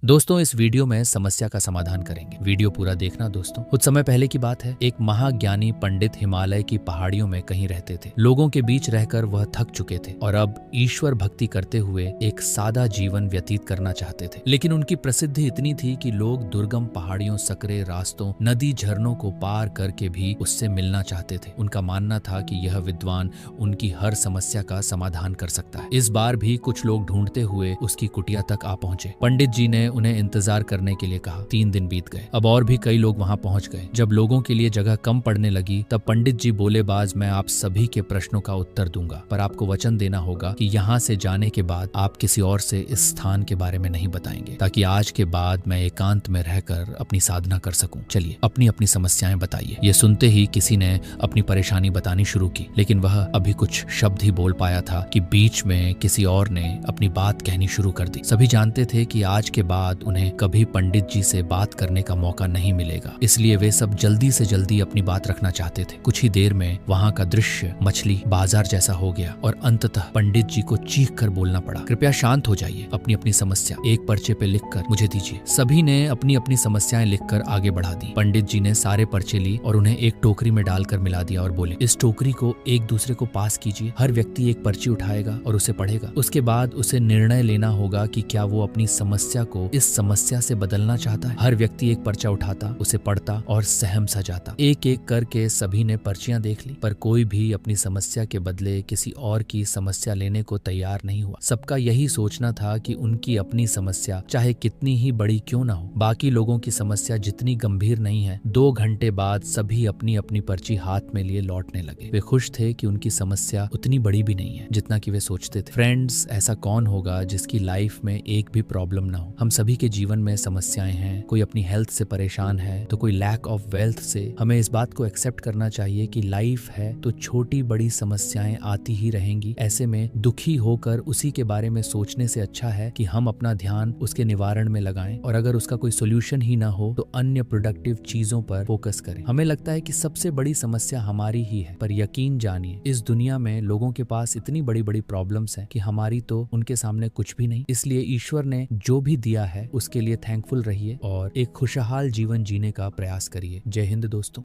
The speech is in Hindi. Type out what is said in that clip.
दोस्तों, इस वीडियो में समस्या का समाधान करेंगे। वीडियो पूरा देखना दोस्तों। कुछ समय पहले की बात है। एक महाज्ञानी पंडित हिमालय की पहाड़ियों में कहीं रहते थे। लोगों के बीच रहकर वह थक चुके थे और अब ईश्वर भक्ति करते हुए एक सादा जीवन व्यतीत करना चाहते थे। लेकिन उनकी प्रसिद्धि इतनी थी कि लोग दुर्गम पहाड़ियों, सकरे रास्तों, नदी, झरनों को पार करके भी उससे मिलना चाहते थे। उनका मानना था कि यह विद्वान उनकी हर समस्या का समाधान कर सकता है। इस बार भी कुछ लोग ढूंढते हुए उसकी कुटिया तक आ पहुंचे। पंडित जी ने उन्हें इंतजार करने के लिए कहा। 3 दिन बीत गए। अब और भी कई लोग वहां पहुंच गए। जब लोगों के लिए जगह कम पड़ने लगी तब पंडित जी बोले, बाज मैं आप सभी के प्रश्नों का उत्तर दूंगा, पर आपको वचन देना होगा कि यहाँ से जाने के बाद आप किसी और से इस स्थान के बारे में नहीं बताएंगे, ताकि आज के बाद मैं एकांत में रहकर अपनी साधना कर सकूं। चलिए अपनी अपनी समस्याएं बताइए। ये सुनते ही किसी ने अपनी परेशानी बतानी शुरू की, लेकिन वह अभी कुछ शब्द ही बोल पाया था कि बीच में किसी और ने अपनी बात कहनी शुरू कर दी। सभी जानते थे कि आज के बाद उन्हें कभी पंडित जी से बात करने का मौका नहीं मिलेगा, इसलिए वे सब जल्दी से जल्दी अपनी बात रखना चाहते थे। कुछ ही देर में वहां का दृश्य मछली बाजार जैसा हो गया और अंततः पंडित जी को चीख कर बोलना पड़ा, कृपया शांत हो जाइए, अपनी अपनी समस्या एक पर्चे पे लिखकर मुझे दीजिए। सभी ने अपनी अपनी समस्याएं लिखकर आगे बढ़ा दी। पंडित जी ने सारे पर्चे ली और उन्हें एक टोकरी में डालकर मिला दिया और बोले, इस टोकरी को एक दूसरे को पास कीजिए। हर व्यक्ति एक पर्ची उठाएगा और उसे पढ़ेगा। उसके बाद उसे निर्णय लेना होगा कि क्या वो अपनी समस्या को इस समस्या से बदलना चाहता है। हर व्यक्ति एक पर्चा उठाता, उसे पढ़ता और सहम सा जाता। एक एक करके सभी ने पर्चियां देख ली, पर कोई भी अपनी समस्या के बदले किसी और की समस्या लेने को तैयार नहीं हुआ। सबका यही सोचना था कि उनकी अपनी समस्या चाहे कितनी ही बड़ी क्यों ना हो, बाकी लोगों की समस्या जितनी गंभीर नहीं है। 2 घंटे बाद सभी अपनी अपनी पर्ची हाथ में लिए लौटने लगे। वे खुश थे कि उनकी समस्या उतनी बड़ी भी नहीं है जितना कि वे सोचते थे। फ्रेंड्स, ऐसा कौन होगा जिसकी लाइफ में एक भी प्रॉब्लम ना हो। हम सभी के जीवन में समस्याएं हैं। कोई अपनी हेल्थ से परेशान है तो कोई लैक ऑफ वेल्थ से। हमें इस बात को एक्सेप्ट करना चाहिए कि लाइफ है तो छोटी बड़ी समस्याएं आती ही रहेंगी। ऐसे में दुखी होकर उसी के बारे में सोचने से अच्छा है कि हम अपना ध्यान उसके निवारण में लगाएं, और अगर उसका कोई सोल्यूशन ही ना हो तो अन्य प्रोडक्टिव चीजों पर फोकस करें। हमें लगता है कि सबसे बड़ी समस्या हमारी ही है, पर यकीन जानिए इस दुनिया में लोगों के पास इतनी बड़ी बड़ी प्रॉब्लम्स हैं कि हमारी तो उनके सामने कुछ भी नहीं। इसलिए ईश्वर ने जो भी दिया है उसके लिए थैंकफुल रहिए और एक खुशहाल जीवन जीने का प्रयास करिए। जय हिंद दोस्तों।